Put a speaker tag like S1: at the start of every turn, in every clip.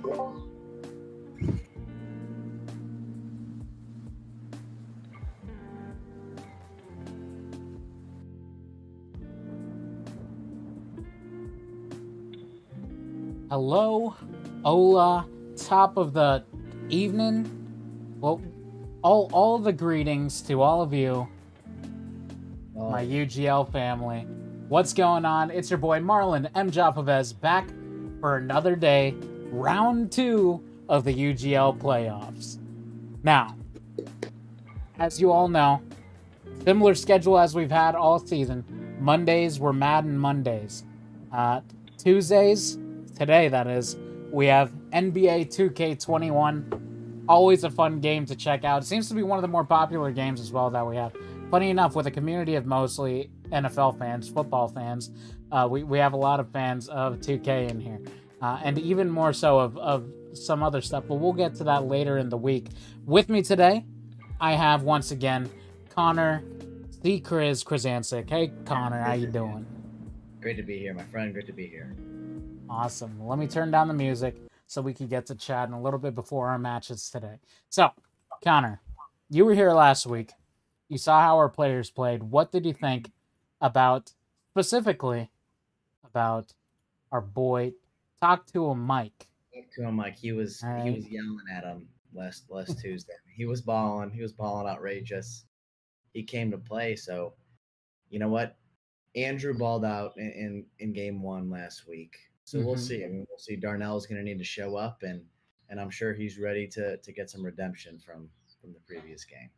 S1: Hello, hola, top of the evening. Well, all the greetings to all of you, my UGL family. What's going on? It's your boy Marlon M. Japovez back for another day, round 2 of the UGL playoffs. Now, as you all know, similar schedule as we've had all season. Mondays were Madden Mondays. Tuesdays, today that is, we have NBA 2K21. Always a fun game to check out. It seems to be one of the more popular games as well that we have. Funny enough, with a community of mostly NFL fans, football fans, we have a lot of fans of 2K in here. And even more so of some other stuff, but we'll get to that later in the week. With me today, I have, once again, Connor, the Chris Ansick. Hey, Connor, how you doing?
S2: Great to be here, my friend. Great to be here.
S1: Awesome. Let me turn down the music so we can get to chatting a little bit before our matches today. So, Connor, you were here last week. You saw how our players played. What did you think specifically about our boy? Talk to him, Mike.
S2: Talk to him, Mike. He was yelling at him last Tuesday. He was balling. He was balling outrageous. He came to play. So, you know what? Andrew balled out in game 1 last week. So we'll see. I mean, we'll see. Darnell's going to need to show up, and I'm sure he's ready to get some redemption from the previous game.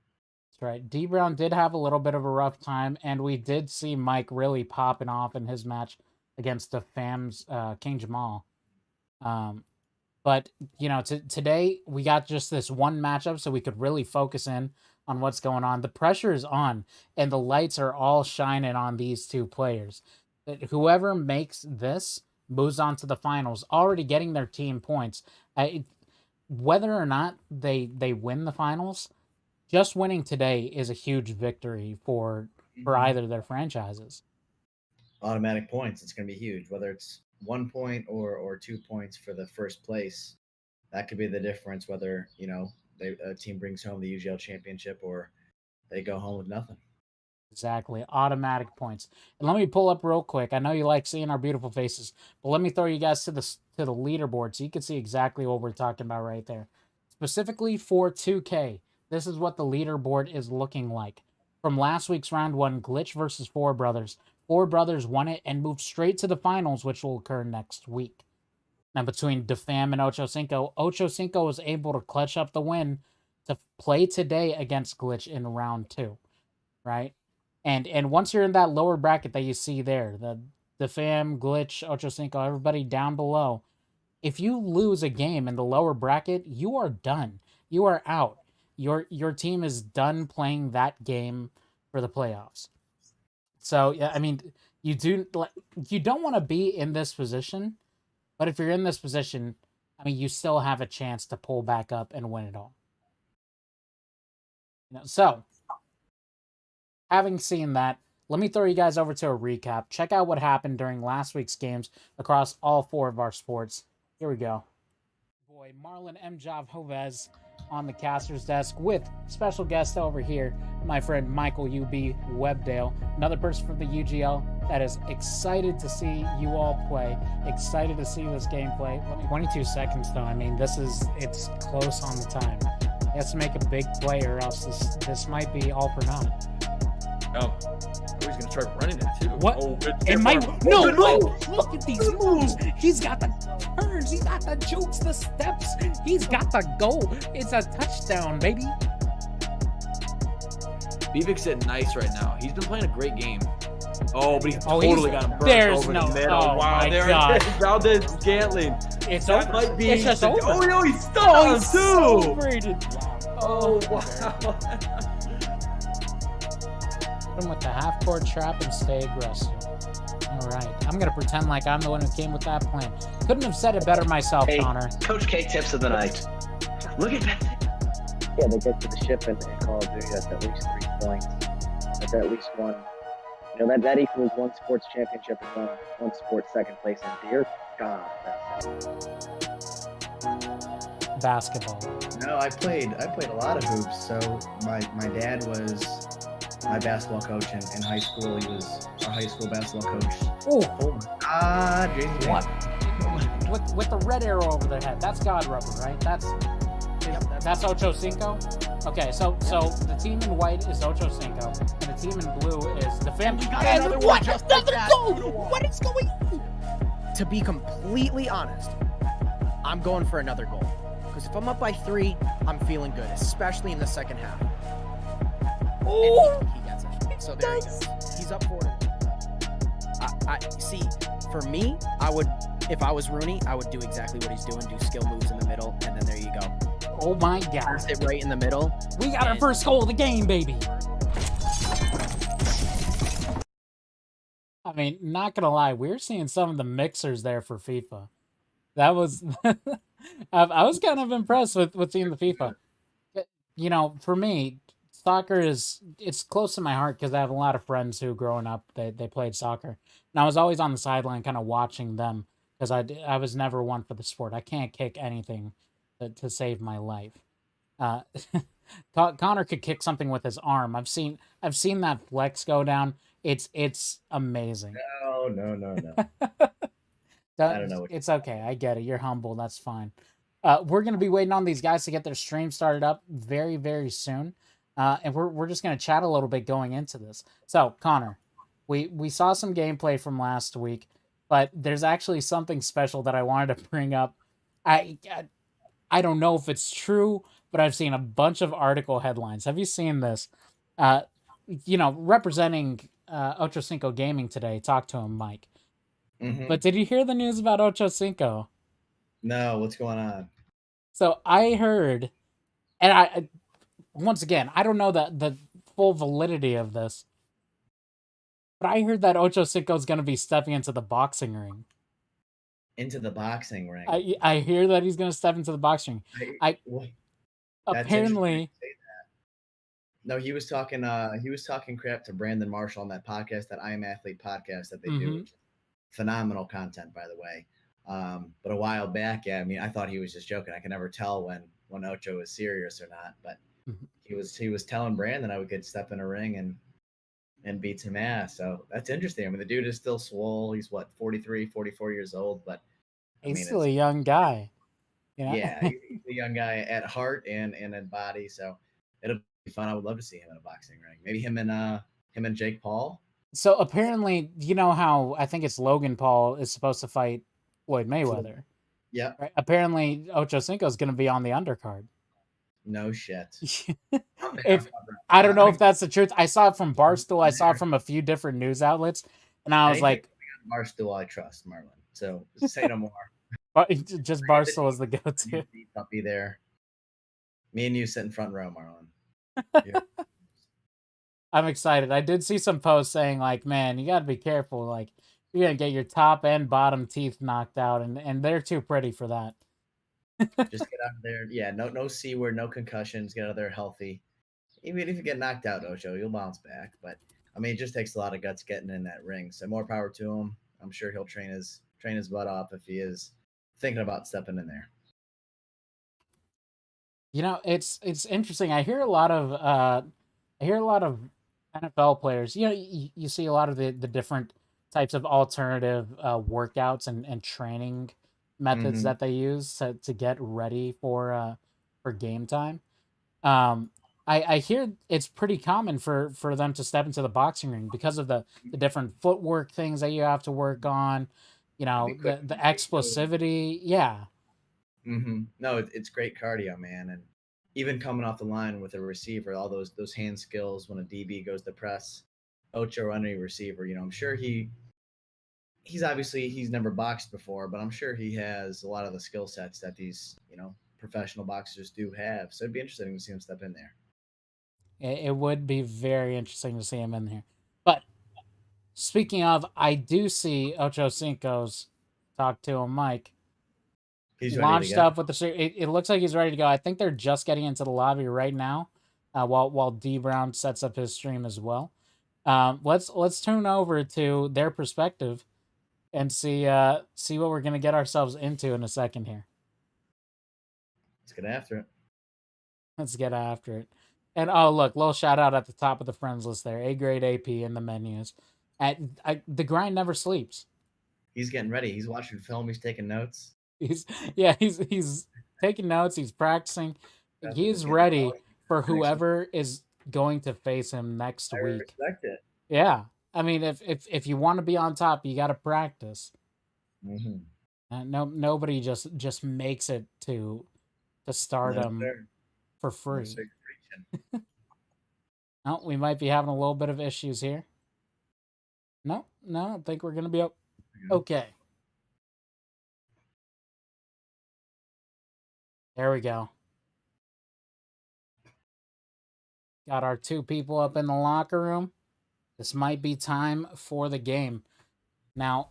S1: That's right. D Brown did have a little bit of a rough time, and we did see Mike really popping off in his match against the FAM's King Jamal. But, you know, today we got just this one matchup so we could really focus in on what's going on. The pressure is on, and the lights are all shining on these two players. Whoever makes this moves on to the finals, already getting their team points. Whether or not they win the finals, just winning today is a huge victory for either of their franchises.
S2: Automatic points. It's going to be huge, whether it's 1 point or 2 points for the first place. That could be the difference, whether, you know, a team brings home the UGL championship or they go home with nothing.
S1: Exactly. Automatic points. And let me pull up real quick. I know you like seeing our beautiful faces, but let me throw you guys to the leaderboard so you can see exactly what we're talking about right there. Specifically for 2K, this is what the leaderboard is looking like. From last week's round 1, Glitch versus Four Brothers. Four Brothers won it and moved straight to the finals, which will occur next week. Now, between Defam and Ochocinco was able to clutch up the win to play today against Glitch in round 2, right? And once you're in that lower bracket that you see there, the Defam, Glitch, Ochocinco, everybody down below, if you lose a game in the lower bracket, you are done. You are out. Your team is done playing that game for the playoffs. So, yeah, I mean, you don't want to be in this position, but if you're in this position, I mean, you still have a chance to pull back up and win it all. You know, so, having seen that, let me throw you guys over to a recap. Check out what happened during last week's games across all 4 of our sports. Here we go. Boy, Marlon M. Japovez on the caster's desk with special guest over here, my friend Michael U.B. Webdale, another person from the UGL that is excited to see you all play, excited to see this gameplay. 22 seconds though, I mean, it's close on the time. He has to make a big play or else this might be all for naught.
S3: Oh, he's gonna start running it too.
S1: What?
S3: Oh,
S1: no! Look at these moves. He's got the turns. He's got the jukes, the steps. He's got the goal. It's a touchdown, baby.
S3: Bivic's sitting nice right now. He's been playing a great game. Oh, but he's totally got him burnt over the middle.
S1: Oh,
S3: wow, there it is. Valdez Scantling.
S1: It's over.
S3: Might be.
S1: It's just over.
S3: Oh no, he's stunned
S1: he's
S3: too.
S1: Celebrated.
S3: Oh wow.
S1: With the half-court trap and stay aggressive. All right. I'm going to pretend like I'm the one who came with that plan. Couldn't have said it better myself,
S4: hey,
S1: Connor.
S4: Coach K tips of the night. Look at that. Yeah, they get to the ship and Call of Duty. That's at least 3 points. That's at least 1. You know, that equals 1 sports championship and one sports second place. And dear God, that's
S1: basketball?
S2: No, I played a lot of hoops. So my dad was my basketball coach in high school. He was our high school basketball coach.
S1: Oh
S2: my God, James.
S1: What? With the red arrow over their head, that's God Rubber, right? That's Ochocinco. Okay, so the team in white is Ochocinco, and the team in blue is the family.
S5: What? Another goal! What is going on? To be completely honest, I'm going for another goal. Because if I'm up by 3, I'm feeling good, especially in the second half.
S1: Oh!
S5: He gets it. So there he goes. He's up 4-1. I see. For me, if I was Rooney, I would do exactly what he's doing. Do skill moves in the middle, and then there you go.
S1: Oh my God!
S5: Sit right in the middle.
S1: We got our first goal of the game, baby. I mean, not gonna lie, we're seeing some of the mixers there for FIFA. That was, I was kind of impressed with seeing the FIFA. You know, for me, soccer it's close to my heart because I have a lot of friends who, growing up, they played soccer, and I was always on the sideline, kind of watching them because I was never one for the sport. I can't kick anything to save my life. Connor could kick something with his arm. I've seen that flex go down. It's amazing.
S2: No.
S1: I don't know. It's okay. I get it. You're humble. That's fine. We're gonna be waiting on these guys to get their stream started up very, very soon, and we're just gonna chat a little bit going into this. So, Connor, we saw some gameplay from last week, but there's actually something special that I wanted to bring up. I don't know if it's true, but I've seen a bunch of article headlines. Have you seen this? Representing Ochocinco Gaming today. Talk to him, Mike.
S2: Mm-hmm.
S1: But did you hear the news about Ochocinco?
S2: No, what's going on?
S1: So I heard, and I once again, I don't know the full validity of this, but I heard that Ochocinco is going to be stepping into the boxing ring.
S2: Into the boxing ring.
S1: I hear that he's going to step into the boxing ring. Apparently.
S2: No, he was talking crap to Brandon Marshall on that podcast, that I Am Athlete podcast that they do. Phenomenal content, by the way. But a while back, yeah, I mean, I thought he was just joking. I can never tell when Ocho was serious or not, but he was telling Brandon I would get step in a ring and beat some ass. So that's interesting. I mean, the dude is still swole. He's what, 43, 44 years old, but
S1: he's still a young guy.
S2: You know? Yeah, he's a young guy at heart and at body. So it'll be fun. I would love to see him in a boxing ring. Maybe him and Jake Paul.
S1: So apparently, you know how I think it's Logan Paul is supposed to fight Floyd Mayweather.
S2: Yeah.
S1: Right? Apparently, Ochocinco is going to be on the undercard.
S2: No shit.
S1: I don't know if that's the truth. I saw it from Barstool. I saw it from a few different news outlets, and I was like,
S2: Barstool, I trust, Marlon. So say no more.
S1: Just Barstool is the go-to.
S2: I'll be there. Me and you sit in front row, Marlon.
S1: I'm excited. I did see some posts saying, like, man, you got to be careful. Like, you're going to get your top and bottom teeth knocked out, and they're too pretty for that.
S2: Just get out of there. Yeah, no C word, no concussions. Get out of there healthy. Even if you get knocked out, Ocho, you'll bounce back. But, I mean, it just takes a lot of guts getting in that ring. So more power to him. I'm sure he'll train his butt off if he is thinking about stepping in there.
S1: You know, it's interesting. I hear a lot of NFL players. You know, you see a lot of the different types of alternative workouts and training methods that they use to get ready for game time. I hear it's pretty common for them to step into the boxing ring because of the different footwork things that you have to work on. You know, the explosivity. Yeah.
S2: No, it's great cardio, man. And even coming off the line with a receiver, all those hand skills when a DB goes to press, Ocho or any receiver, you know, I'm sure he's never boxed before, but I'm sure he has a lot of the skill sets that these, you know, professional boxers do have. So it'd be interesting to see him step in there.
S1: It would be very interesting to see him in there. But speaking of, I do see Ochocinco's, talk to him, Mike.
S2: He's
S1: launched up with the. It looks like he's ready to go. I think they're just getting into the lobby right now, while D Brown sets up his stream as well. Let's tune over to their perspective and see what we're gonna get ourselves into in a second here.
S2: Let's get after it.
S1: Let's get after it. And oh, look, little shout out at the top of the friends list there. A grade AP in the menus. The grind never sleeps.
S2: He's getting ready. He's watching film. He's taking notes.
S1: He's taking notes. He's practicing. He's
S2: Getting
S1: ready
S2: going
S1: for
S2: for next week.
S1: whoever is going to face him next
S2: I
S1: week.
S2: respect it.
S1: Yeah, I mean, if you want to be on top, you got to practice. Nobody just makes it to stardom for free. Oh, we might be having a little bit of issues here. No, I think we're gonna be okay. There we go. Got our 2 people up in the locker room. This might be time for the game. Now,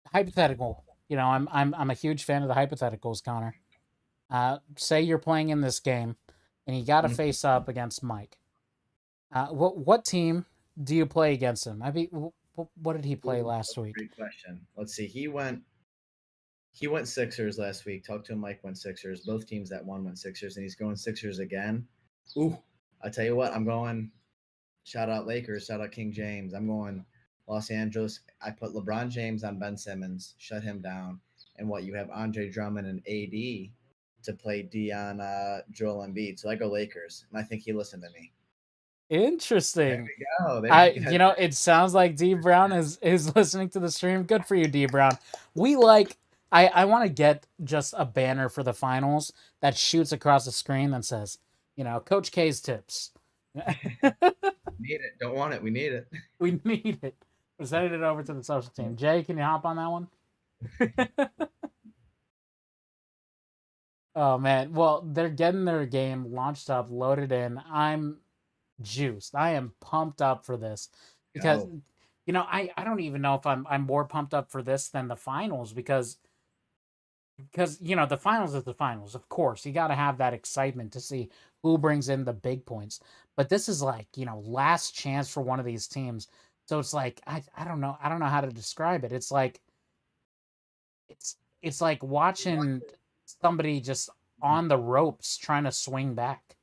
S1: hypothetical. You know, I'm a huge fan of the hypotheticals, Connor. Say you're playing in this game, and you got to face up against Mike. What team do you play against him? I mean, what did he play last week?
S2: Great question. Let's see. He went Sixers last week. Talked to him. Mike went Sixers. Both teams that won went Sixers, and he's going Sixers again. Ooh, I tell you what, I'm going. Shout out Lakers. Shout out King James. I'm going Los Angeles. I put LeBron James on Ben Simmons, shut him down, and what you have Andre Drummond and AD to play D on Joel Embiid. So I go Lakers, and I think he listened to me.
S1: Interesting.
S2: There we go.
S1: It sounds like D Brown is listening to the stream. Good for you, D Brown. I want to get just a banner for the finals that shoots across the screen that says, Coach K's tips.
S2: Need it. Don't want it. We need it.
S1: We need it. We're sending it over to the social team. Jay, can you hop on that one? Oh man. Well, they're getting their game launched up, loaded in. I'm juiced. I am pumped up for this because I don't even know if I'm more pumped up for this than the finals because the finals is the finals. Of course, you got to have that excitement to see who brings in the big points. But this is like, last chance for one of these teams. So it's like I don't know how to describe it. It's like it's like watching somebody just on the ropes trying to swing back.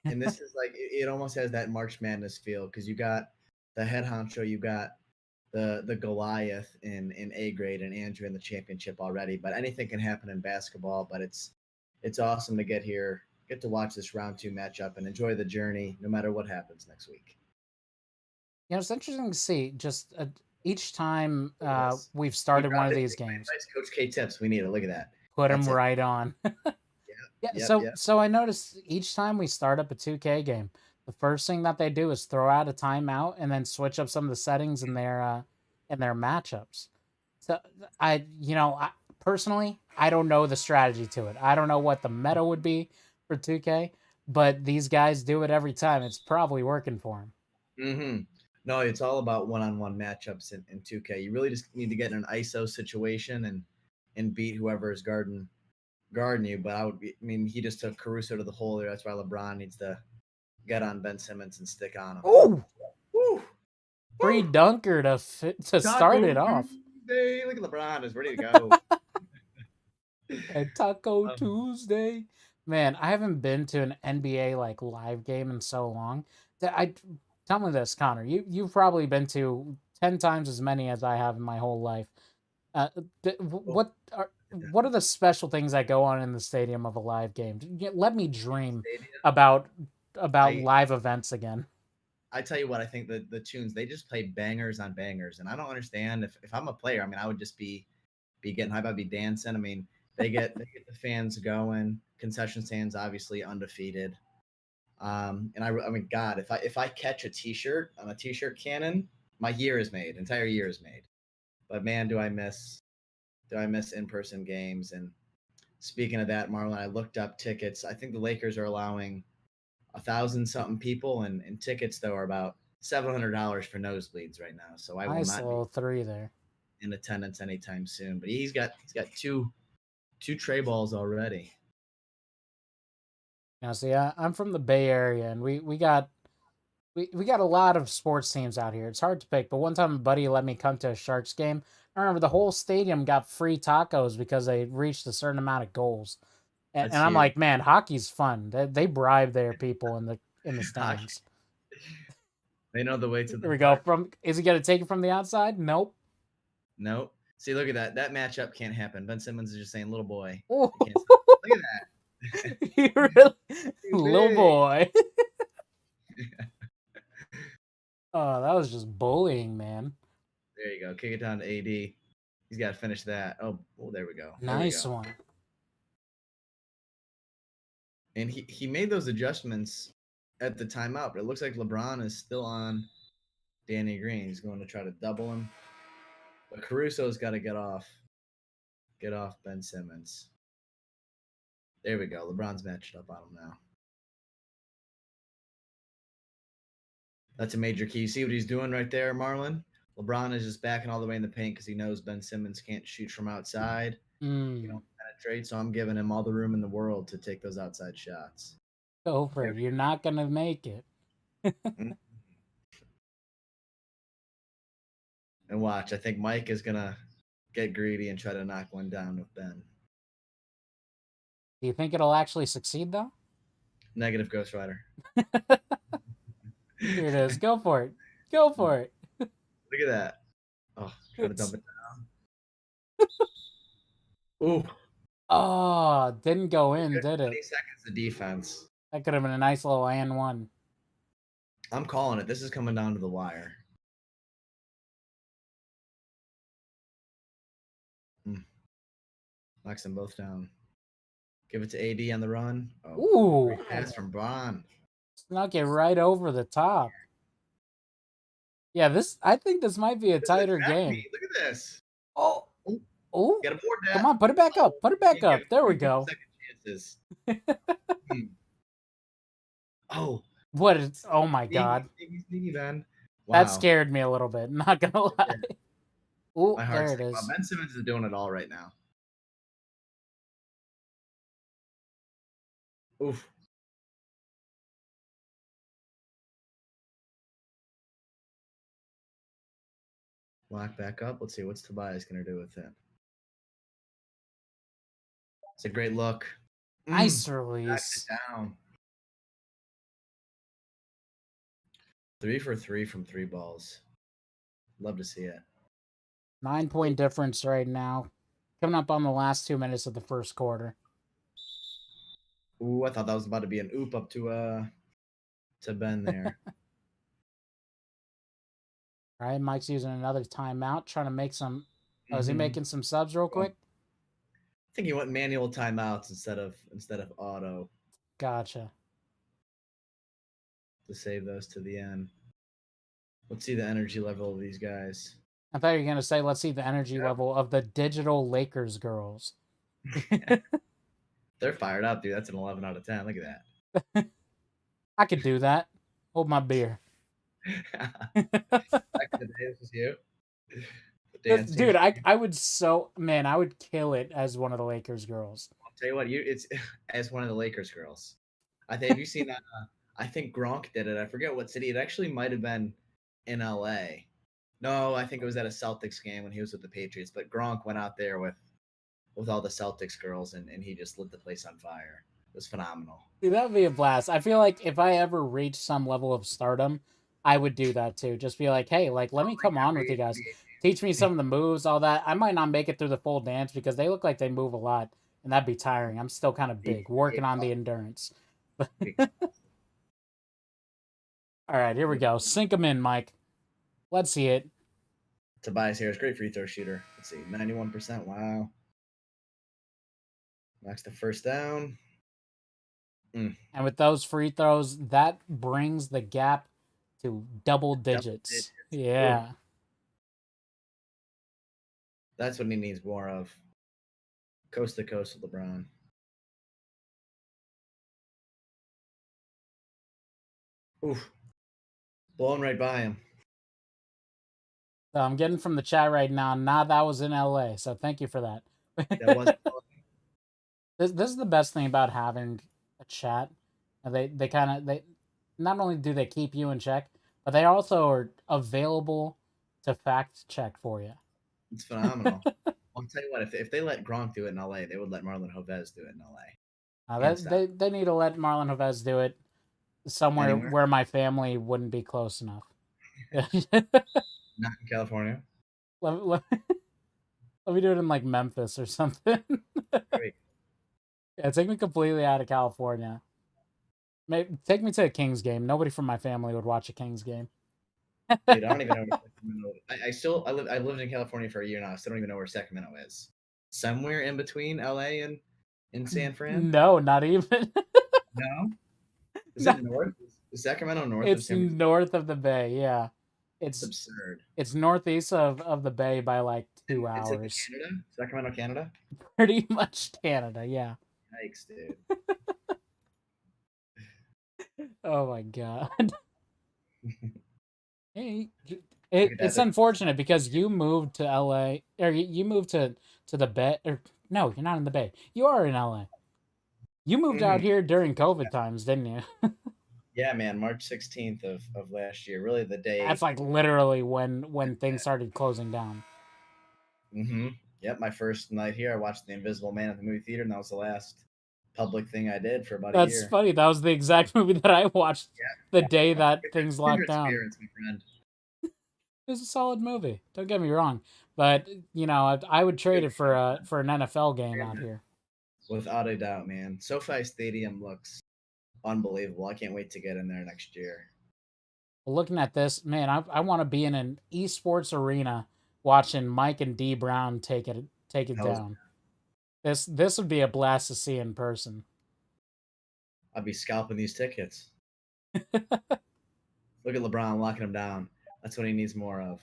S2: And this is like it almost has that March Madness feel because you got the head honcho, you got the Goliath in A grade and Andrew in the championship already. But anything can happen in basketball. But it's awesome to get here, get to watch this round 2 matchup and enjoy the journey no matter what happens next week.
S1: It's interesting to see just each time we've started one of these games.
S2: Coach K tips, we need it. Look at that.
S1: Put him right on. So I noticed each time we start up a 2K game, the first thing that they do is throw out a timeout and then switch up some of the settings in their matchups. So I personally, I don't know the strategy to it. I don't know what the meta would be for 2K, but these guys do it every time. It's probably working for them.
S2: No, it's all about one-on-one matchups in 2K. You really just need to get in an ISO situation and beat whoever is guarding you. But he just took Caruso to the hole there. That's why LeBron needs to get on Ben Simmons and stick on him.
S1: Oh, free dunker to start it off.
S2: Tuesday. Look at LeBron is ready to go.
S1: And Taco Tuesday, man. I haven't been to an NBA live game in so long. Tell me this, Connor. You've probably been to 10 times as many as I have in my whole life. What are the special things that go on in the stadium of a live game? Let me dream about live events again.
S2: I tell you what, I think the tunes, they just play bangers on bangers, and I don't understand if I'm a player. I would just be getting hype. I'd be dancing. They get the fans going. Concession stands obviously undefeated. And God, if I catch a T-shirt on a T-shirt cannon, my year is made. Entire year is made. But man, do I miss in-person games. And speaking of that, Marlon, I looked up tickets. I think the Lakers are allowing 1,000-something people, and tickets though are about $700 for nosebleeds right now. So I will not be
S1: 3 there
S2: in attendance anytime soon. But he's got two tray balls already.
S1: Now, see, I'm from the Bay Area, and we got a lot of sports teams out here. It's hard to pick, but one time a buddy let me come to a Sharks game I remember the whole stadium got free tacos because they reached a certain amount of goals. And I'm like, man, hockey's fun. They bribe their people in the stands.
S2: They know the way to the
S1: Here we go. Is he gonna take it from the outside? Nope.
S2: Nope. See, look at that. That matchup can't happen. Ben Simmons is just saying, "Little boy."
S1: Look
S2: at that.
S1: He really, little boy. Oh, that was just bullying, man.
S2: There you go. Kick it down to AD. He's got to finish that. Oh, there we go.
S1: Nice one.
S2: And he made those adjustments at the timeout, but it looks like LeBron is still on Danny Green. He's going to try to double him. But Caruso's got to get off Ben Simmons. There we go. LeBron's matched up on him now. That's a major key. You see what he's doing right there, Marlon? LeBron is just backing all the way in the paint because he knows Ben Simmons can't shoot from outside. You don't penetrate, so I'm giving him all the room in the world to take those outside shots.
S1: Go for it. You're not going to make it.
S2: And watch, I think Mike is going to get greedy and try to knock one down with Ben.
S1: Do you think it'll actually succeed, though?
S2: Negative Ghost Rider.
S1: Here it is. Go for it. Go for it.
S2: Look at that. Oh, trying to dump it down. Ooh.
S1: Oh, didn't go in, did it?
S2: 20 seconds of defense.
S1: That could have been a nice little and one.
S2: I'm calling it. This is coming down to the wire. Knocks them both down. Give it to AD on the run.
S1: Oh,
S2: great pass from Braun.
S1: Snuck it right over the top. Yeah, I think this might be a tighter game.
S2: Look at this.
S1: Oh.
S2: Get aboard that.
S1: Come on, put it back up. Put it back up. There we go.
S2: Oh.
S1: What is, oh my God.
S2: Wow.
S1: That scared me a little bit, not gonna lie. Oh, there it is.
S2: Ben Simmons is doing it all right now. Oof. Lock back up. Let's see what's Tobias gonna do with it. It's a great look.
S1: Nice release.
S2: Down. 3 for 3 from 3 balls. Love to see it.
S1: 9-point difference right now. Coming up on the last 2 minutes of the first quarter.
S2: Ooh, I thought that was about to be an oop up to Ben there.
S1: All right, Mike's using another timeout, trying to make some. Oh, is he making some subs real quick?
S2: I think he went manual timeouts instead of auto.
S1: Gotcha.
S2: To save those to the end. Let's see the energy level of these guys.
S1: I thought you were gonna say, let's see the energy level of the digital Lakers girls.
S2: They're fired up, dude. That's an 11 out of 10. Look at that.
S1: I could do that. Hold my beer.
S2: Back in the day, this was you.
S1: Dude, I would I would kill it as one of the Lakers girls.
S2: I'll tell you what, it's as one of the Lakers girls. I think, have you seen that? I think Gronk did it. I forget what city. It actually might have been in LA. No, I think it was at a Celtics game when he was with the Patriots. But Gronk went out there with all the Celtics girls and he just lit the place on fire. It was phenomenal.
S1: Dude, that would be a blast. I feel like if I ever reach some level of stardom, I would do that too. Just be like, hey, like, let me come on with you guys. Teach me some of the moves, all that. I might not make it through the full dance because they look like they move a lot, and that'd be tiring. I'm still kind of big, working on the endurance. All right, here we go. Sink them in, Mike. Let's see it.
S2: Tobias Harris, great free throw shooter. Let's see, 91%. Wow. Knocks the first down.
S1: And with those free throws, that brings the gap to double digits. Yeah.
S2: Ooh. That's what he needs more of. Coast to coast with LeBron. Oof. Blowing right by him.
S1: So I'm getting from the chat right now, that was in LA. So thank you for that.
S2: That was
S1: this is the best thing about having a chat. They not only do they keep you in check, but they also are available to fact check for you.
S2: It's phenomenal. I'll tell you what, if they let Gronk do it in LA, they would let Marlon Hovez do it in LA.
S1: They need to let Marlon Hovez do it somewhere
S2: Anywhere?
S1: where my family wouldn't be close enough.
S2: Not in California.
S1: let me do it in like Memphis or something.
S2: Great.
S1: Yeah, take me completely out of California. Maybe take me to a Kings game. Nobody from my family would watch a Kings game.
S2: Dude, I don't even know where Sacramento. I lived in California for a year now. I still don't even know where Sacramento is. Somewhere in between LA and in San Fran.
S1: No, not even.
S2: No. Is it north? Is Sacramento north of
S1: It's
S2: San Francisco?
S1: north of the Bay. Yeah,
S2: It's absurd.
S1: It's northeast of the Bay by like 2
S2: It's in
S1: hours.
S2: Canada. Sacramento, Canada.
S1: Pretty much Canada. Yeah.
S2: Yikes, dude.
S1: Oh my god. Hey, it's unfortunate because you moved to LA, or you moved to the Bay. Or no, you're not in the Bay. You are in LA. You moved out here during COVID times, didn't you?
S2: Yeah, man. March 16th of last year. Really, the day.
S1: That's like literally when things started closing down.
S2: Mm-hmm. Yep. My first night here, I watched The Invisible Man at the movie theater, and that was the last public thing I did for about a year.
S1: That's funny. That was the exact movie that I watched the day that things locked down.
S2: Experience, my friend.
S1: It was a solid movie. Don't get me wrong, but you know, I would trade it for an NFL game out here.
S2: Without a doubt, man. SoFi Stadium looks unbelievable. I can't wait to get in there next year.
S1: Well, looking at this, man, I want to be in an esports arena watching Mike and D Brown take it down. This would be a blast to see in person.
S2: I'd be scalping these tickets. Look at LeBron locking him down. That's what he needs more of.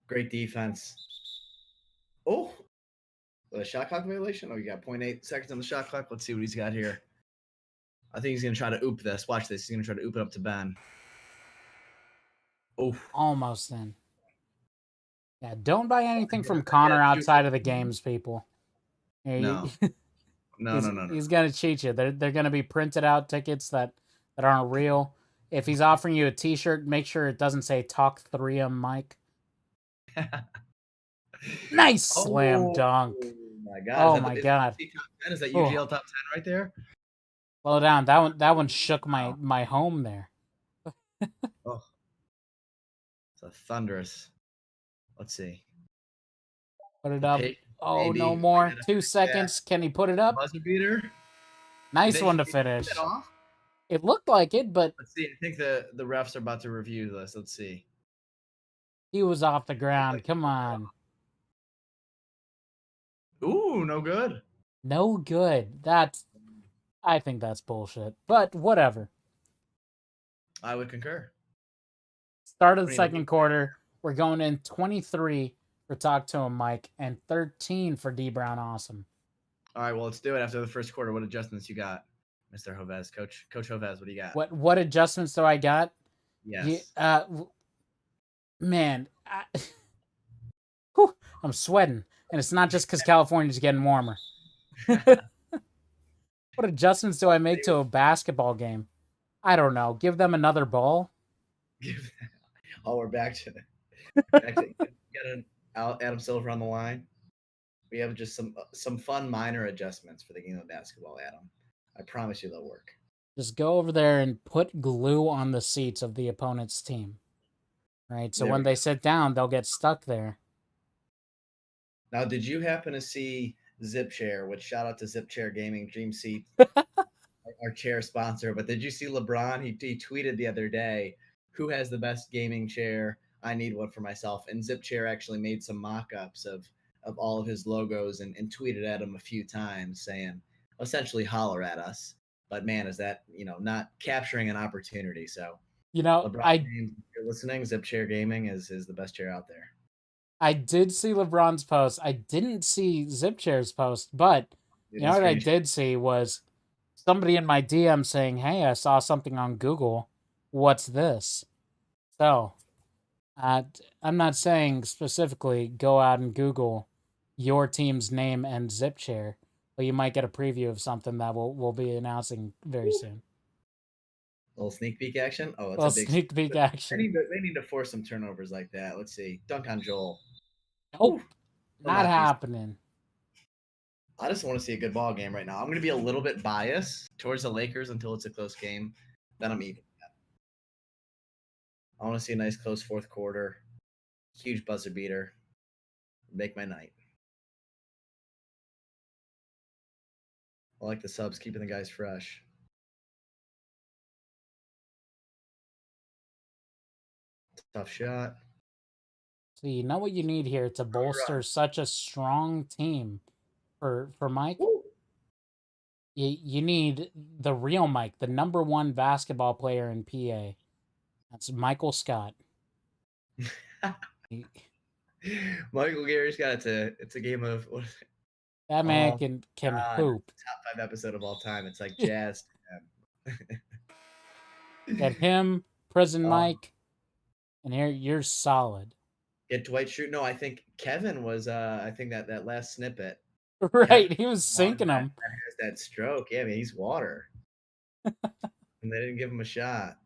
S2: Great defense. Oh, the shot clock violation. Oh, you got 0.8 seconds on the shot clock. Let's see what he's got here. I think he's gonna try to oop this. Watch this. He's gonna try to oop it up to Ben. Oh,
S1: almost in. Yeah, don't buy anything from Connor outside of the games, people.
S2: No. No.
S1: He's gonna cheat you. They're gonna be printed out tickets that aren't real. If he's offering you a T-shirt, make sure it doesn't say "Talk 3M Mike." Nice slam dunk.
S2: Oh my god!
S1: Oh my god!
S2: Is that UGL top 10 right there?
S1: Slow down. That one shook my home there.
S2: Oh, it's a thunderous. Let's see.
S1: Put it up. Oh, no more. 2 seconds. Can he put it up?
S2: Buzzer beater.
S1: Nice one to finish. It looked like it, but
S2: let's see. I think the refs are about to review this. Let's see.
S1: He was off the ground. Come on.
S2: Ooh, no good.
S1: No good. I think that's bullshit. But whatever.
S2: I would concur.
S1: Start of the second quarter. We're going in 23 for Talk to Him Mike and 13 for D Brown Awesome.
S2: All right, well, let's do it after the first quarter. What adjustments you got, Mr. Hovez? Coach Hovez, what do you got?
S1: What adjustments do I got?
S2: Yes.
S1: Man, I'm sweating, and it's not just because California's getting warmer. What adjustments do I make to a basketball game? I don't know. Give them another ball.
S2: Oh, we're back to get Adam Silver on the line. We have just some fun minor adjustments for the game of basketball, Adam. I promise you they'll work.
S1: Just go over there and put glue on the seats of the opponent's team. Right? So when they sit down, they'll get stuck there.
S2: Now, did you happen to see Zip Chair, which shout out to Zip Chair Gaming, Dream Seat, our chair sponsor, but did you see LeBron? He tweeted the other day, who has the best gaming chair? I need one for myself. And Zip Chair actually made some mock-ups of all of his logos and tweeted at him a few times saying, essentially holler at us. But man, is that, not capturing an opportunity. So, LeBron James, if you're listening, Zip Chair Gaming is the best chair out there.
S1: I did see LeBron's post. I didn't see Zip Chair's post, but what I did see was somebody in my DM saying, "Hey, I saw something on Google. What's this?" So, I'm not saying specifically go out and Google your team's name and Zip Chair, but you might get a preview of something that we'll be announcing very soon.
S2: A little sneak peek action. Oh,
S1: it's a big
S2: sneak peek
S1: action.
S2: They need to force some turnovers like that. Let's see. Dunk on Joel.
S1: Nope. Not happening.
S2: I just want to see a good ball game right now. I'm going to be a little bit biased towards the Lakers until it's a close game. Then I'm even. I want to see a nice close fourth quarter. Huge buzzer beater. Make my night. I like the subs, keeping the guys fresh. Tough shot.
S1: So you know what you need here to bolster such a strong team for Mike?
S2: Woo.
S1: You need the real Mike, the #1 basketball player in PA. That's Michael Scott.
S2: Michael Gary's got it's a game of
S1: that man can hoop.
S2: Top 5 episode of all time. It's like jazz.
S1: Get him, Prison Mike, and here you're solid.
S2: Get Dwight Schrute. No, I think Kevin was. I think that last snippet.
S1: Right,
S2: Kevin
S1: he was sinking him.
S2: That has that stroke. Yeah, I mean he's water. And they didn't give him a shot.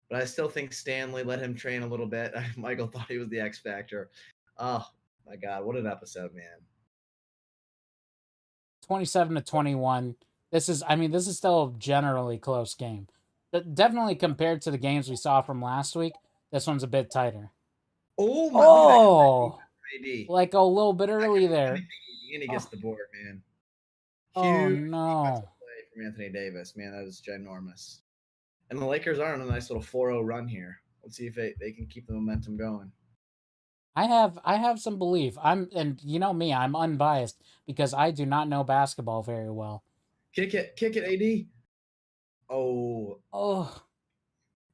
S2: But I still think Stanley let him train a little bit. Michael thought he was the X Factor. Oh my God, what an episode, man.
S1: 27-21. This is still a generally close game. But definitely compared to the games we saw from last week, this one's a bit tighter.
S2: Oh my God.
S1: Like a little bit early there.
S2: And he gets the board, man.
S1: Huge
S2: play from Anthony Davis. Man, that was ginormous. And the Lakers are on a nice little 4-0 run here. Let's see if they can keep the momentum going.
S1: I have some belief. And you know me, I'm unbiased because I do not know basketball very well.
S2: Kick it, AD. Oh.
S1: Oh.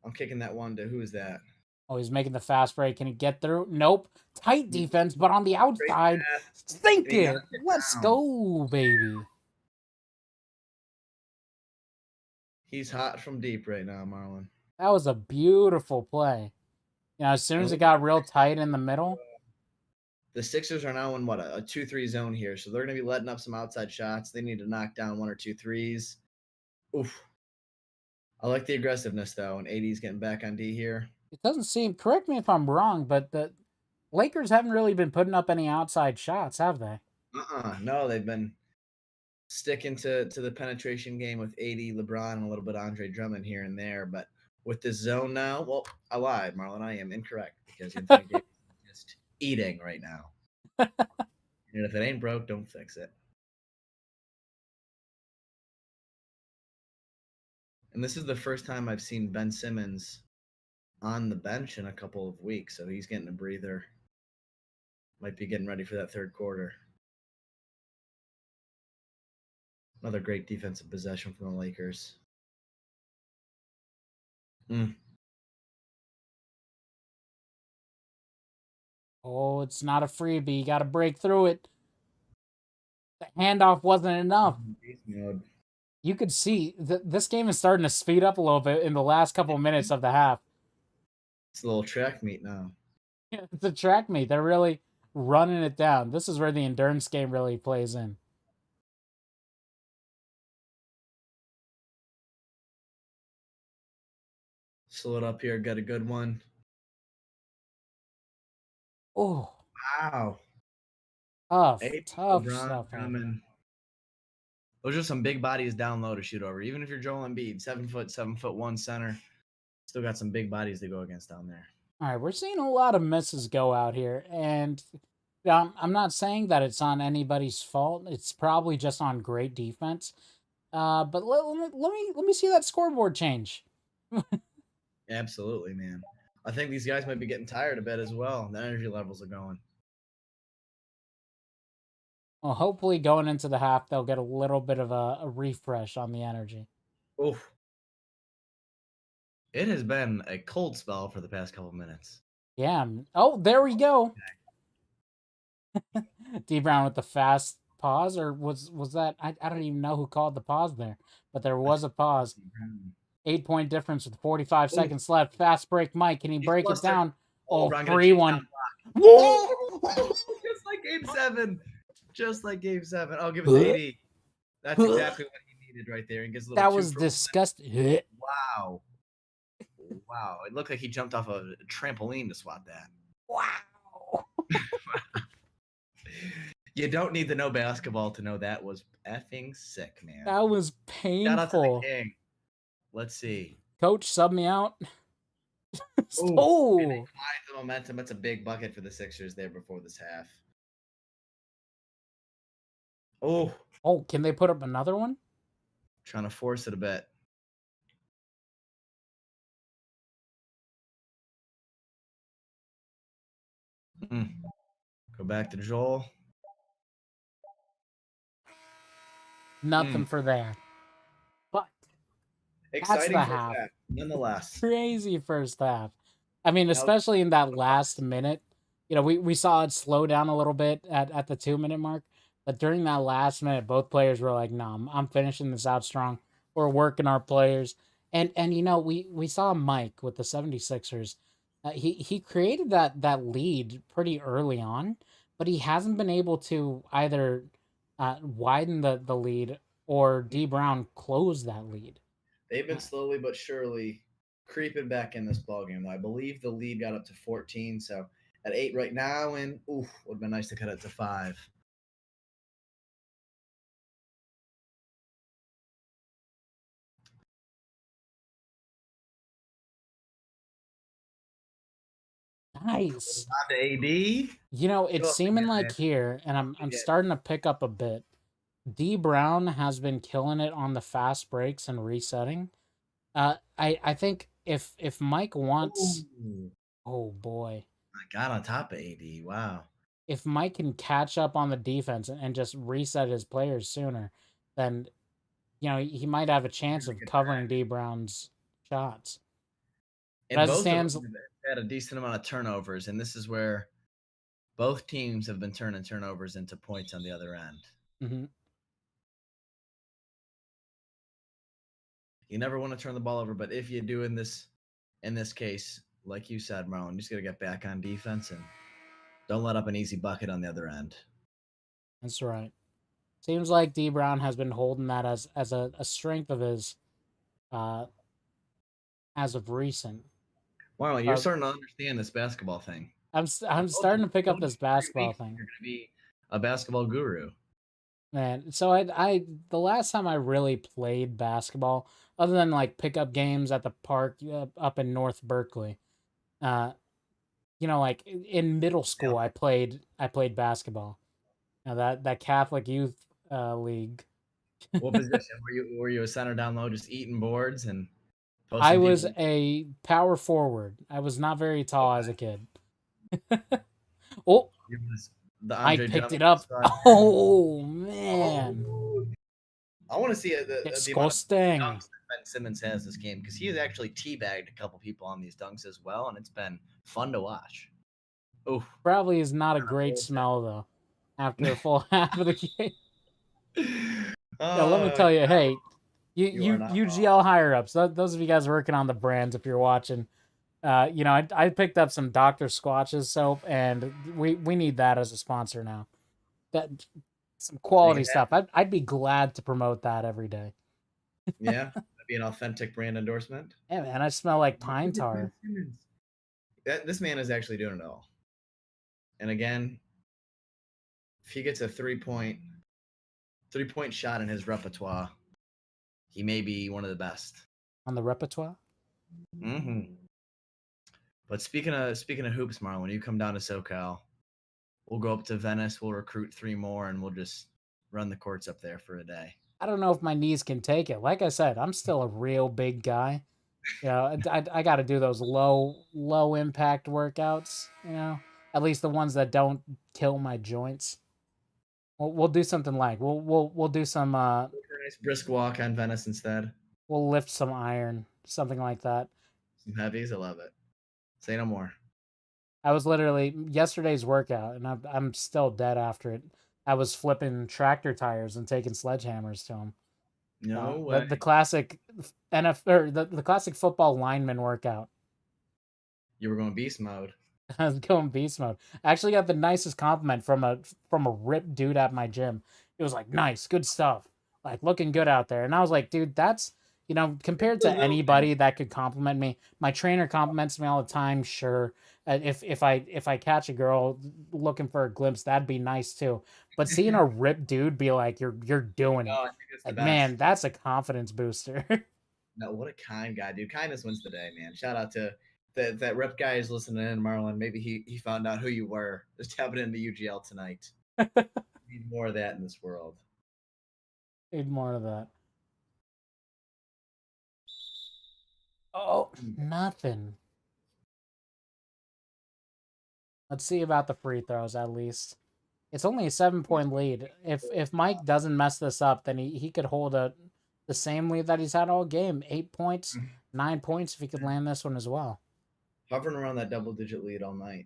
S2: I'm kicking that one to who is that?
S1: Oh, he's making the fast break. Can he get through? Nope. Tight defense, but on the outside. Sink it. Let's go, baby.
S2: He's hot from deep right now, Marlon.
S1: That was a beautiful play. You know, as soon as it got real tight in the middle.
S2: The Sixers are now in what, a 2-3 zone here. So they're going to be letting up some outside shots. They need to knock down 1 or 2 threes. Oof. I like the aggressiveness, though, and AD's getting back on D here.
S1: It doesn't seem, correct me if I'm wrong, but the Lakers haven't really been putting up any outside shots, have they?
S2: No, they've been sticking to the penetration game with AD, LeBron, and a little bit of Andre Drummond here and there. But with this zone now, well, I lied, Marlon. I am incorrect because Anthony Davis is just eating right now. And if it ain't broke, don't fix it. And this is the first time I've seen Ben Simmons on the bench in a couple of weeks, so he's getting a breather. Might be getting ready for that third quarter. Another great defensive possession from the Lakers.
S1: Oh, it's not a freebie. You got to break through it. The handoff wasn't enough. You could see this game is starting to speed up a little bit in the last couple of minutes of the half.
S2: It's a little track meet now.
S1: Yeah, it's a track meet. They're really running it down. This is where the endurance game really plays in.
S2: Slow it up here. Got a good one.
S1: Oh.
S2: Wow.
S1: Tough stuff.
S2: Those are some big bodies down low to shoot over. Even if you're Joel Embiid, 7'1" center, still got some big bodies to go against down there.
S1: All right, we're seeing a lot of misses go out here, and I'm not saying that it's on anybody's fault. It's probably just on great defense. But let me see that scoreboard change.
S2: Absolutely, man. I think these guys might be getting tired a bit as well. The energy levels are going.
S1: Well, hopefully going into the half, they'll get a little bit of a refresh on the energy.
S2: Oof. It has been a cold spell for the past couple minutes.
S1: Yeah. Oh, there we go. D Brown with the fast pause, or was that? I don't even know who called the pause there, but there was a pause. 8-point difference with 45 seconds left. Fast break, Mike. Can he break it down? Oh, 3-1.
S2: Just like Game 7. Just like Game 7. I'll give it to AD. That's exactly what he needed right there. And gets a little
S1: that was disgusting.
S2: Wow. Wow. It looked like he jumped off a trampoline to swat that.
S1: Wow.
S2: You don't need to know basketball to know that was effing sick, man.
S1: That was painful.
S2: Shout out to the king. Let's see.
S1: Coach, sub me out.
S2: Oh, quiet the momentum. That's a big bucket for the Sixers there before this half. Oh,
S1: can they put up another one?
S2: Trying to force it a bit. Go back to Joel.
S1: Nothing for that. But
S2: exciting
S1: that's the
S2: half, nonetheless.
S1: Crazy first half. I mean, especially in that last minute. You know, we saw it slow down a little bit at the 2-minute mark. But during that last minute, both players were like, no, I'm finishing this out strong. We're working our players. And you know, we saw Mike with the 76ers. He created that lead pretty early on, but he hasn't been able to either widen the lead or D Brown close that lead.
S2: They've been slowly but surely creeping back in this ballgame. I believe the lead got up to 14, so at 8 right now, and would have been nice to cut it to 5.
S1: Nice.
S2: On to AD.
S1: You know, it's seeming like here, and I'm starting to pick up a bit. D Brown has been killing it on the fast breaks and resetting. I think if Mike wants, oh boy,
S2: I got on top of AD. Wow.
S1: If Mike can catch up on the defense and just reset his players sooner, then you know he might have a chance of covering D Brown's shots.
S2: And both stands, of them had a decent amount of turnovers, and this is where both teams have been turning turnovers into points on the other end.
S1: Mm-hmm.
S2: You never want to turn the ball over, but if you do in this case, like you said, Marlon, you just got to get back on defense and don't let up an easy bucket on the other end.
S1: That's right. Seems like D Brown has been holding that as a strength of his as of recent.
S2: Marlon, you're starting to understand this basketball thing.
S1: I'm starting to pick up this basketball thing.
S2: You're going to be a basketball guru.
S1: Man, so I the last time I really played basketball, other than like pickup games at the park up in North Berkeley, you know, like in middle school, I played basketball. Now that Catholic youth league.
S2: What position were you? A center down low, just eating boards and?
S1: I was a power forward. I was not very tall as a kid. Oh. I picked it up. Oh man!
S2: I want to see the
S1: disgusting
S2: dunks that Ben Simmons has this game because he has actually teabagged a couple people on these dunks as well, and it's been fun to watch.
S1: Oh, probably is not a great smell though. After a full half of the game. Yeah, let me tell you, hey, you UGL higher ups. Those of you guys working on the brands, if you're watching. You know, I picked up some Dr. Squatch's soap, and we need that as a sponsor now. That some quality stuff. I'd be glad to promote that every day.
S2: Yeah, that'd be an authentic brand endorsement.
S1: Yeah, man, I smell like pine tar.
S2: This man is actually doing it all. And again, if he gets a 3-point shot in his repertoire, he may be one of the best.
S1: On the repertoire?
S2: Mm-hmm. But speaking of hoops, Marlon, when you come down to SoCal, we'll go up to Venice. We'll recruit 3 more, and we'll just run the courts up there for a day.
S1: I don't know if my knees can take it. Like I said, I'm still a real big guy. You know, I got to do those low impact workouts. You know, at least the ones that don't kill my joints. We'll do something like we'll do some
S2: nice brisk walk on Venice instead.
S1: We'll lift some iron, something like that.
S2: Some heavies, I love it. Say no more.
S1: I was literally yesterday's workout, and I'm still dead after it. I was flipping tractor tires and taking sledgehammers to them.
S2: No way.
S1: The classic the classic football lineman workout.
S2: You were going beast mode.
S1: I was going beast mode. I actually got the nicest compliment from a ripped dude at my gym. It was like, nice, good stuff. Like looking good out there. And I was like, dude, that's You know, compared to anybody that could compliment me, my trainer compliments me all the time. Sure, if I catch a girl looking for a glimpse, that'd be nice too. But seeing a ripped dude be like, "You're doing it,"
S2: Oh, I think it's the
S1: like,
S2: best.
S1: man, that's a confidence booster.
S2: No, what a kind guy, dude. Kindness wins the day, man. Shout out to that rep guy is listening in, Marlon. Maybe he found out who you were. Just tapping into UGL tonight. Need more of that in this world.
S1: Need more of that. Oh, nothing. Let's see about the free throws at least. It's only a 7-point lead. If Mike doesn't mess this up, then he could hold the same lead that he's had all game. 8 points, 9 points if he could land this one as well.
S2: Hovering around that double-digit lead all night.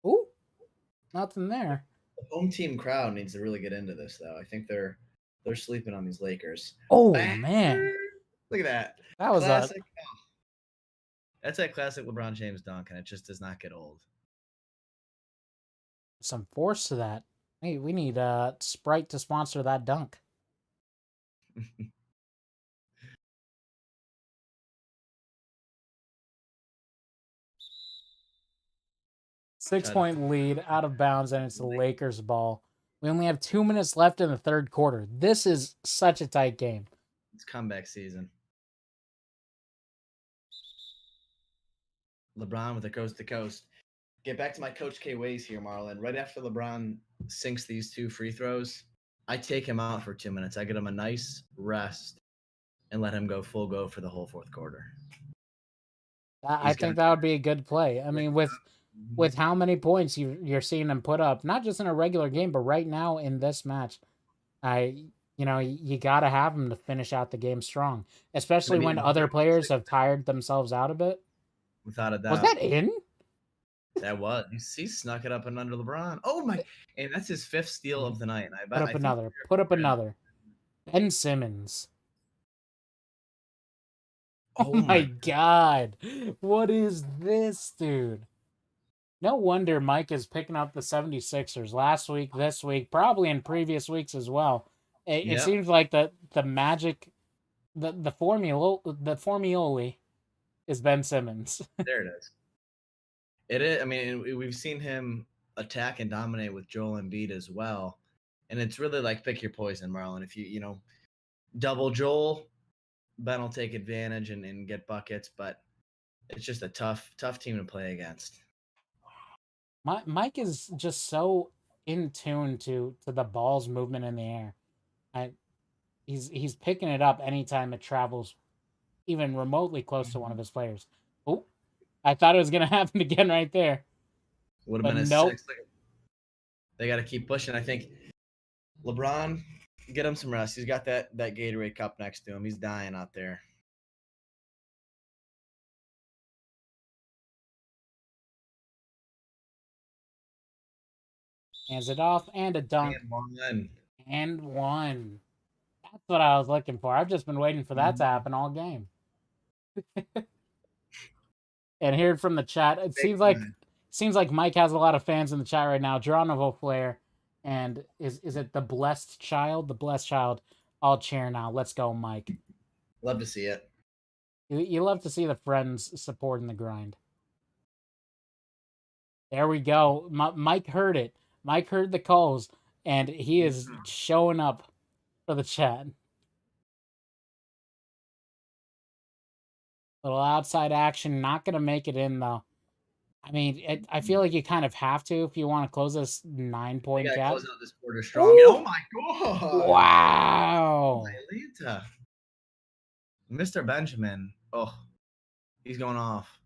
S1: Ooh, nothing there.
S2: The home team crowd needs to really get into this, though. I think they're sleeping on these Lakers.
S1: Oh, man.
S2: Look at that.
S1: That was
S2: classic. That's that classic LeBron James dunk, and it just does not get old.
S1: Some force to that. Hey, we need Sprite to sponsor that dunk. 6-point lead, out of bounds, and it's the Lakers' ball. We only have 2 minutes left in the third quarter. This is such a tight game.
S2: It's comeback season. LeBron with a coast-to-coast. Get back to my Coach K ways here, Marlon. Right after LeBron sinks these 2 free throws, I take him out for 2 minutes. I get him a nice rest and let him go full go for the whole fourth quarter.
S1: I think that would be a good play. I mean, with how many points you're seeing him put up, not just in a regular game, but right now in this match, you got to have him to finish out the game strong, especially when other players have tired themselves out a bit.
S2: Without a doubt.
S1: Was that in?
S2: That was. He snuck it up and under LeBron. Oh my! And that's his 5th steal of the night.
S1: Put up another. Ben Simmons. Oh my God! What is this, dude? No wonder Mike is picking up the 76ers last week, this week, probably in previous weeks as well. It seems like the magic, the formula is Ben Simmons.
S2: There it is. It is. I mean, we've seen him attack and dominate with Joel Embiid as well, and it's really like pick your poison, Marlon. If you double Joel, Ben will take advantage and get buckets, but it's just a tough team to play against.
S1: Mike is just so in tune to the ball's movement in the air. He's picking it up anytime it travels even remotely close to one of his players. Oh, I thought it was gonna happen again right there.
S2: Would have been a 6. They got to keep pushing. I think LeBron, get him some rest. He's got that Gatorade cup next to him. He's dying out there.
S1: Hands it off and a dunk. And one. That's what I was looking for. I've just been waiting for that to happen all game. And hearing from the chat, it seems like Mike has a lot of fans in the chat right now. Geronimo Flair, and is it the blessed child? The blessed child. I'll cheer now. Let's go, Mike.
S2: Love to see it.
S1: You love to see the friends supporting the grind. There we go. Mike heard it. Mike heard the calls, and he is showing up for the chat. Little outside action, not going to make it in, though. I mean, I feel like you kind of have to if you want to close this 9-point gap.
S2: Close out this quarter strong. Oh, my God.
S1: Wow.
S2: Atlanta. Mr. Benjamin. Oh, he's going off.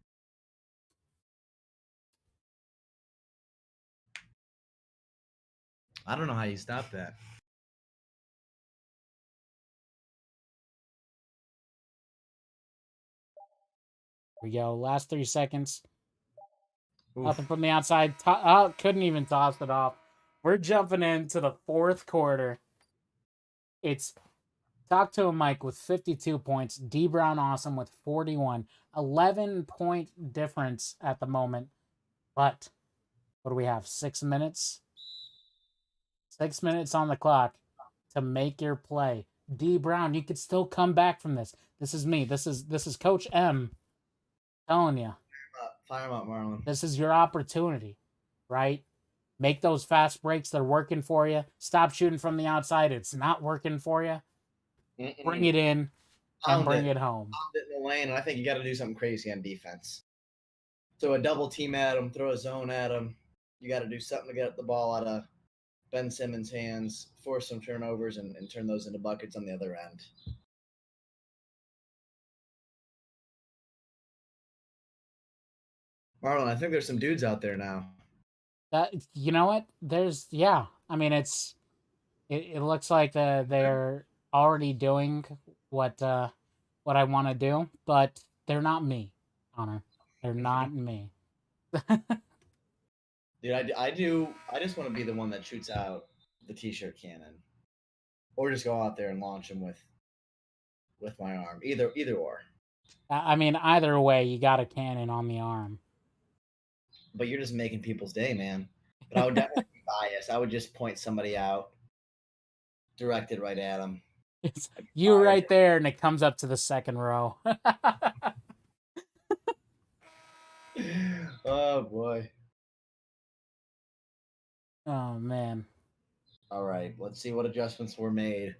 S2: I don't know how you stop that.
S1: Here we go. Last 3 seconds.
S2: Oof.
S1: Nothing from the outside. Couldn't even toss it off. We're jumping into the fourth quarter. It's Talk to him, Mike, with 52 points. D. Brown Awesome with 41. 11-point difference at the moment. But what do we have? 6 minutes? 6 minutes on the clock to make your play. D Brown, you could still come back from this. This is me. This is Coach M telling you.
S2: Fire him up, Marlon.
S1: This is your opportunity, right? Make those fast breaks. They're working for you. Stop shooting from the outside. It's not working for you. Bring it in and bring it home.
S2: Pound it in the lane, and I think you got to do something crazy on defense. Throw a double team at him. Throw a zone at him. You got to do something to get the ball out of Ben Simmons' hands, force some turnovers, and turn those into buckets on the other end. Marlon, I think there's some dudes out there now.
S1: You know what? I mean, it looks like they're already doing what I want to do, but they're not me, Connor. They're not me.
S2: Dude, I just want to be the one that shoots out the t-shirt cannon, or just go out there and launch them with my arm. Either or.
S1: I mean, either way, you got a cannon on the arm.
S2: But you're just making people's day, man. But I would definitely be biased. I would just point somebody out, direct it right at them.
S1: It's you right there, and it comes up to the second row.
S2: Oh, boy.
S1: Oh, man.
S2: All right, let's see what adjustments were made.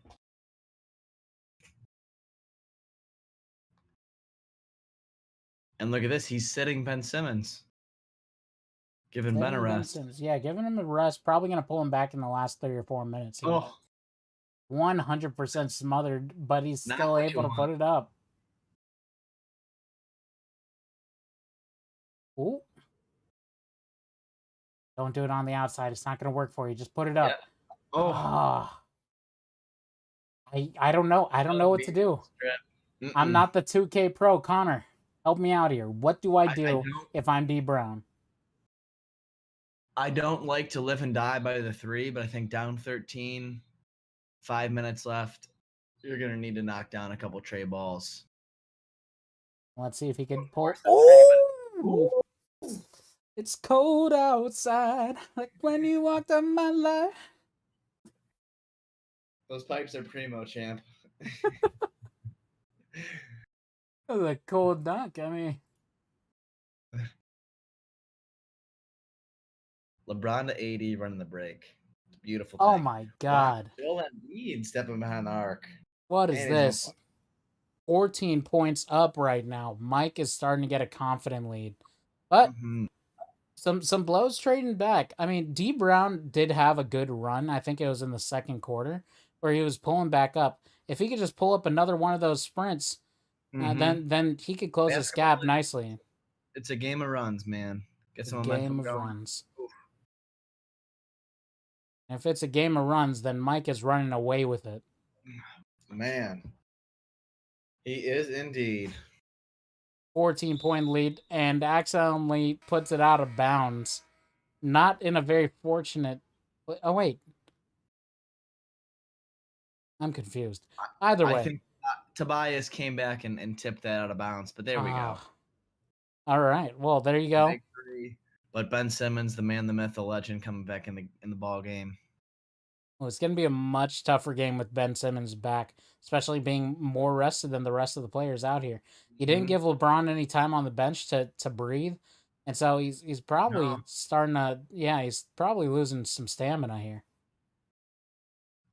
S2: And look at this. He's sitting Ben Simmons. Giving Ben a rest.
S1: Yeah, giving him a rest. Probably going to pull him back in the last 3 or 4 minutes.
S2: Oh.
S1: 100% smothered, but he's still able to put it up. Ooh. Don't do it on the outside. It's not going to work for you. Just put it up.
S2: Yeah. Oh.
S1: I don't know. I don't know what to do. I'm not the 2K pro. Connor, help me out here. What do I do if I'm D Brown?
S2: I don't like to live and die by the 3, but I think down 13, 5 minutes left, you're going to need to knock down a couple tray balls.
S1: Let's see if he can pull. Oh! It's cold outside, like when you walked on my life.
S2: Those pipes are primo, champ.
S1: The cold dunk, I mean.
S2: LeBron to AD running the break. Beautiful.
S1: Oh my God.
S2: Joel Embiid stepping behind the arc.
S1: What is this? 14 points up right now. Mike is starting to get a confident lead. But some blows trading back. I mean, D Brown did have a good run. I think it was in the second quarter where he was pulling back up. If he could just pull up another one of those sprints, then he could close this gap nicely.
S2: It's a game of runs, man. Get some
S1: game of runs. If it's a game of runs, then Mike is running away with it.
S2: Man. He is indeed.
S1: 14-point lead, and accidentally puts it out of bounds. Not in a very fortunate... Oh, wait. I'm confused. Either way.
S2: I think Tobias came back and tipped that out of bounds, but there we go.
S1: All right. Well, there you go.
S2: But Ben Simmons, the man, the myth, the legend, coming back in the ball game.
S1: Well, it's going to be a much tougher game with Ben Simmons back, especially being more rested than the rest of the players out here. He didn't give LeBron any time on the bench to breathe, and so he's probably starting to he's probably losing some stamina here.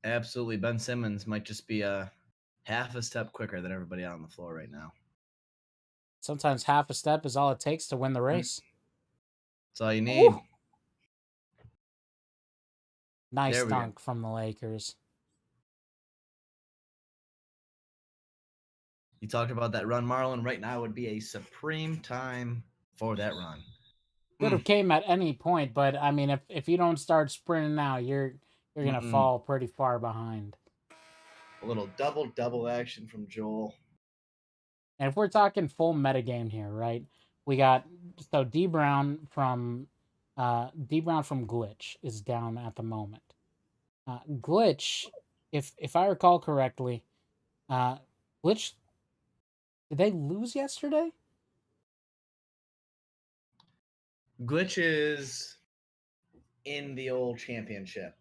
S2: Absolutely, Ben Simmons might just be half a step quicker than everybody out on the floor right now.
S1: Sometimes half a step is all it takes to win the race.
S2: That's all you need.
S1: Ooh. Nice dunk from the Lakers.
S2: You talked about that run, Marlon. Right now would be a supreme time for that run.
S1: Could have came at any point, but I mean, if you don't start sprinting now, you're gonna fall pretty far behind.
S2: A little double action from Joel.
S1: And if we're talking full metagame here, right? We got D Brown from Glitxh is down at the moment. Glitxh, if I recall correctly, Glitxh, did they lose yesterday?
S2: Glitxh is in the old championship.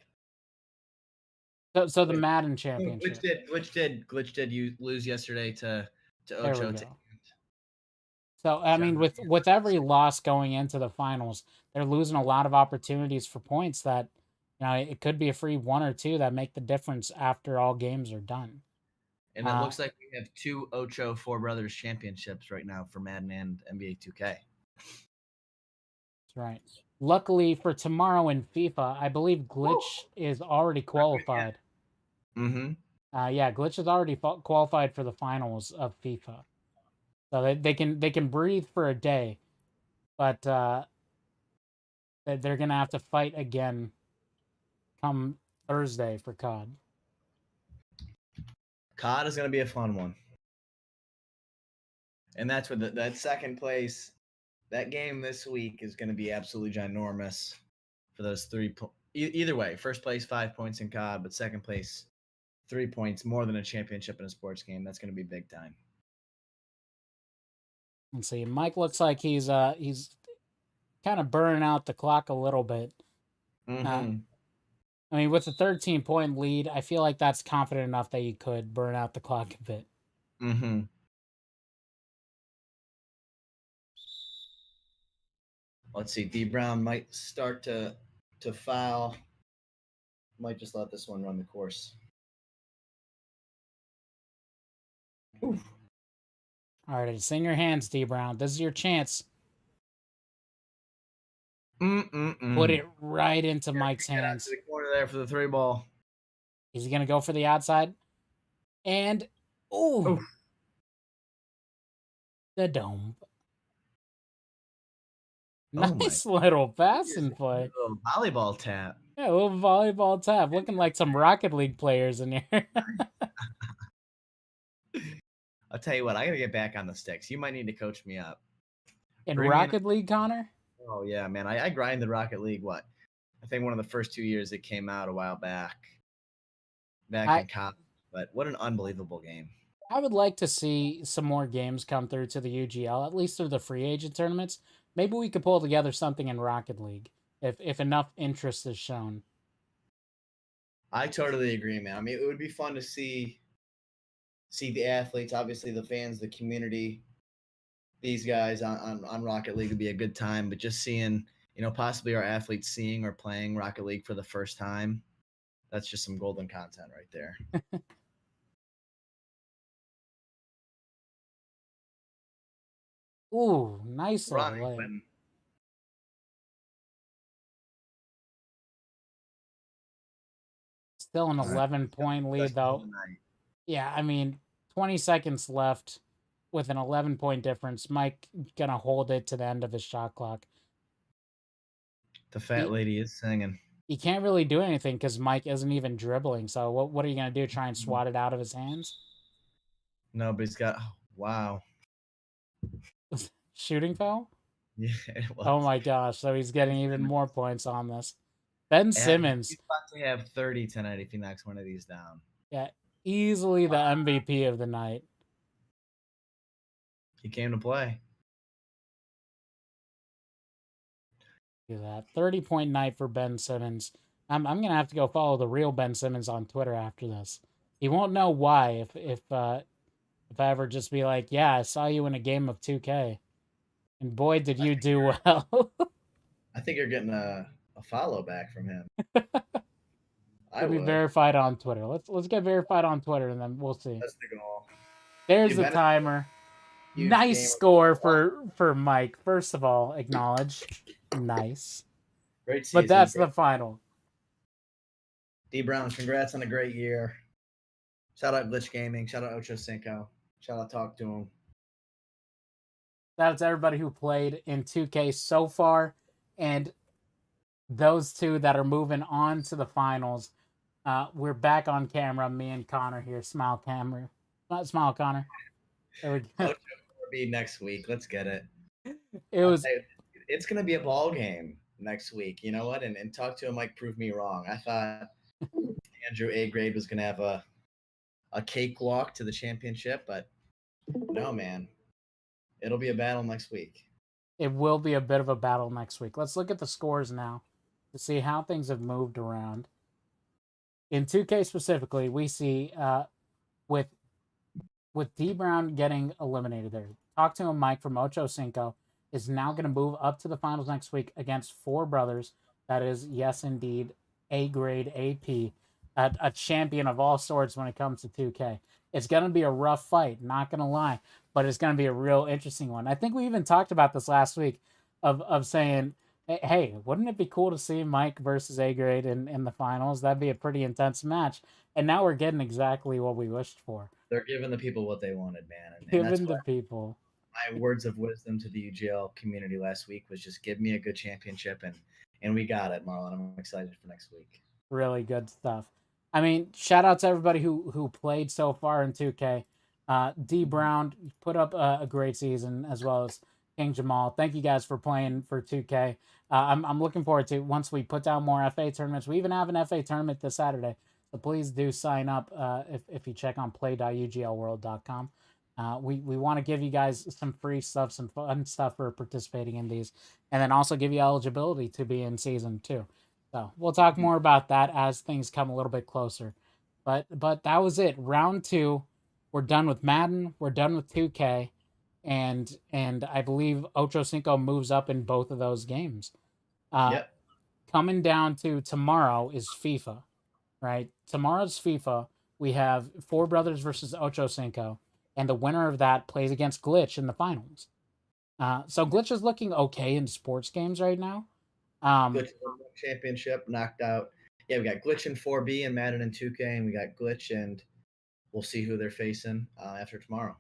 S1: So the Madden Championship.
S2: Glitch did lose yesterday to
S1: There we
S2: Ocho.
S1: go. So I mean, with every loss going into the finals, they're losing a lot of opportunities for points that, it could be a free 1 or 2 that make the difference after all games are done.
S2: And it looks like we have 2 Ocho Four Brothers championships right now for Madden and NBA 2K.
S1: That's right. Luckily for tomorrow in FIFA, I believe Glitch is already qualified.
S2: Mm-hmm.
S1: Yeah, Glitch is already qualified for the finals of FIFA, so they can breathe for a day, but they're gonna have to fight again come Thursday for COD.
S2: COD is gonna be a fun one, and that's what that second place. That game this week is going to be absolutely ginormous for those 3 either way. First place 5 points in COD, but second place 3 points, more than a championship in a sports game. That's going to be big time.
S1: Let's see. Mike looks like he's kind of burning out the clock a little bit.
S2: Mm-hmm.
S1: I mean, with a 13-point lead, I feel like that's confident enough that you could burn out the clock a bit.
S2: Mm-hmm. Let's see. D Brown might start to foul. Might just let this one run the course. Oof.
S1: All right, it's in your hands, D Brown. This is your chance. Put it right into Mike's hands.
S2: To the corner there for the 3 ball.
S1: Is he gonna go for the outside? And the dome. Nice little passing play.
S2: A little volleyball tap.
S1: Yeah, a little volleyball tap. Looking like some Rocket League players in here.
S2: I'll tell you what, I gotta get back on the sticks. You might need to coach me up.
S1: In Rocket League, Connor?
S2: Oh yeah, man. I grinded Rocket League, I think one of the first 2 years it came out a while back. In college. But what an unbelievable game.
S1: I would like to see some more games come through to the UGL, at least through the free agent tournaments. Maybe we could pull together something in Rocket League if enough interest is shown.
S2: I totally agree, man. I mean, it would be fun to see the athletes, obviously the fans, the community, these guys on Rocket League would be a good time. But just seeing, possibly our athletes seeing or playing Rocket League for the first time, that's just some golden content right there.
S1: Ooh, nice little lay. Still an 11-point lead, though. Yeah, I mean, 20 seconds left with an 11-point difference. Mike gonna hold it to the end of his shot clock.
S2: The fat lady is singing.
S1: He can't really do anything because Mike isn't even dribbling. So what are you gonna do? Try and swat it out of his hands?
S2: No, but he's got wow.
S1: Shooting foul?
S2: Yeah, it was.
S1: Oh my gosh! So he's getting even more points on this. Ben Simmons.
S2: He's about to have 30 tonight if he knocks one of these down.
S1: Yeah, easily the MVP of the night.
S2: He came to play.
S1: Look at that 30-point night for Ben Simmons. I'm gonna have to go follow the real Ben Simmons on Twitter after this. He won't know why if I ever just be like, yeah, I saw you in a game of 2K, and boy did you do well.
S2: I think you're getting a follow back from him.
S1: I'll be verified on Twitter. Let's get verified on Twitter, and then we'll see.
S2: That's the goal.
S1: There's the timer. Nice score for Mike. First of all, acknowledge. Nice.
S2: Great season.
S1: But that's the final.
S2: D Brown, congrats on a great year. Shout out Glitch Gaming. Shout out Ochocinco. Shout out Talk to him.
S1: Shout out to everybody who played in 2K so far, and those two that are moving on to the finals. We're back on camera. Me and Connor here. Smile, camera. Not smile, Connor. There we go.
S2: Ocho be next week. Let's get it.
S1: It's
S2: gonna be a ball game next week. You know what? And Talk to him might prove me wrong. I thought Andrew A grade was gonna have a cakewalk to the championship, but no, man. It'll be a battle next week.
S1: It will be a bit of a battle next week. Let's look at the scores now to see how things have moved around. in 2K specifically, we see with D Brown getting eliminated there. Talk to him, Mike from Ochocinco is now going to move up to the finals next week against four brothers. That is, yes, indeed, A grade AP, a champion of all sorts when it comes to 2K. It's going to be a rough fight, not going to lie, but it's going to be a real interesting one. I think we even talked about this last week of saying, hey, wouldn't it be cool to see Mike versus A grade in the finals? That'd be a pretty intense match. And now we're getting exactly what we wished for.
S2: They're giving the people what they wanted, man. And
S1: Giving the people.
S2: My words of wisdom to the UGL community last week was just give me a good championship, and we got it, Marlon. I'm excited for next week.
S1: Really good stuff. I mean, shout out to everybody who played so far in 2K. D Brown put up a great season, as well as King Jamal. Thank you guys for playing for 2K. I'm looking forward to once we put down more FA tournaments. We even have an FA tournament this Saturday, so please do sign up if you check on play.uglworld.com. We want to give you guys some free stuff, some fun stuff for participating in these, and then also give you eligibility to be in season 2. So we'll talk more about that as things come a little bit closer. But that was it. Round 2. We're done with Madden. We're done with 2K, and I believe Ochocinco moves up in both of those games.
S2: Yep.
S1: Coming down to tomorrow is FIFA, right? Tomorrow's FIFA. We have Four Brothers versus Ochocinco, and the winner of that plays against Glitch in the finals. So Glitch is looking okay in sports games right now.
S2: Glitch championship knocked out. Yeah, we got Glitch in 4B and Madden in 2K, and we got Glitch, and we'll see who they're facing after tomorrow.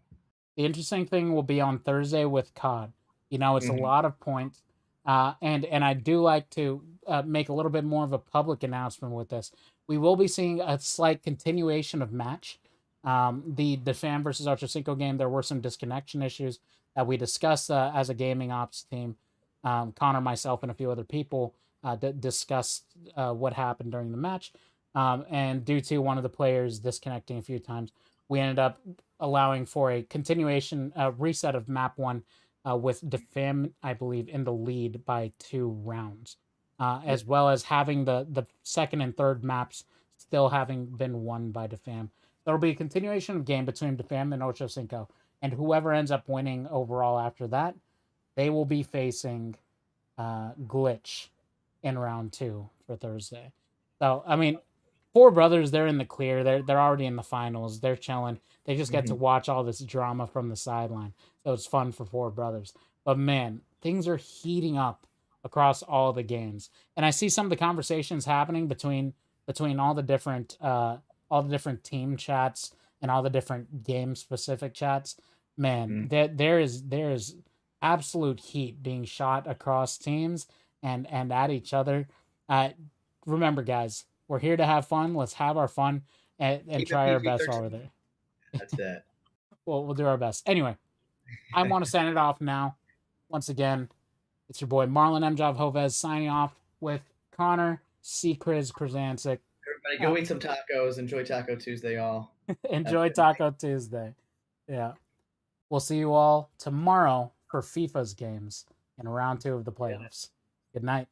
S1: The interesting thing will be on Thursday with COD. You know, it's a lot of points. And I do like to make a little bit more of a public announcement with this. We will be seeing a slight continuation of match. The Defam versus Ochocinco game, there were some disconnection issues that we discussed as a gaming ops team. Connor, myself, and a few other people discussed what happened during the match. And due to one of the players disconnecting a few times, we ended up allowing for a continuation, reset of map 1 with Defam, I believe, in the lead by 2 rounds, as well as having the second and third maps still having been won by Defam. There'll be a continuation of game between Defam and Ochocinco, and whoever ends up winning overall after that, they will be facing Glitch in round 2 for Thursday. So, I mean, Four Brothers, they're in the clear. They're already in the finals. They're chilling. They just get to watch all this drama from the sideline. So it's fun for Four Brothers. But man, things are heating up across all the games. And I see some of the conversations happening between all the different team chats and all the different game specific chats. Man, there is absolute heat being shot across teams and at each other. Remember, guys, we're here to have fun. Let's have our fun and try our best while we're there.
S2: That's it.
S1: We'll do our best. Anyway, I want to send it off now. Once again, it's your boy Marlon M. Job Hovez signing off with Connor C. Krasancic.
S2: Everybody go eat some tacos. Enjoy Taco Tuesday, all.
S1: Enjoy Taco Tuesday. Yeah. We'll see you all tomorrow for FIFA's games in round 2 of the playoffs. Good night.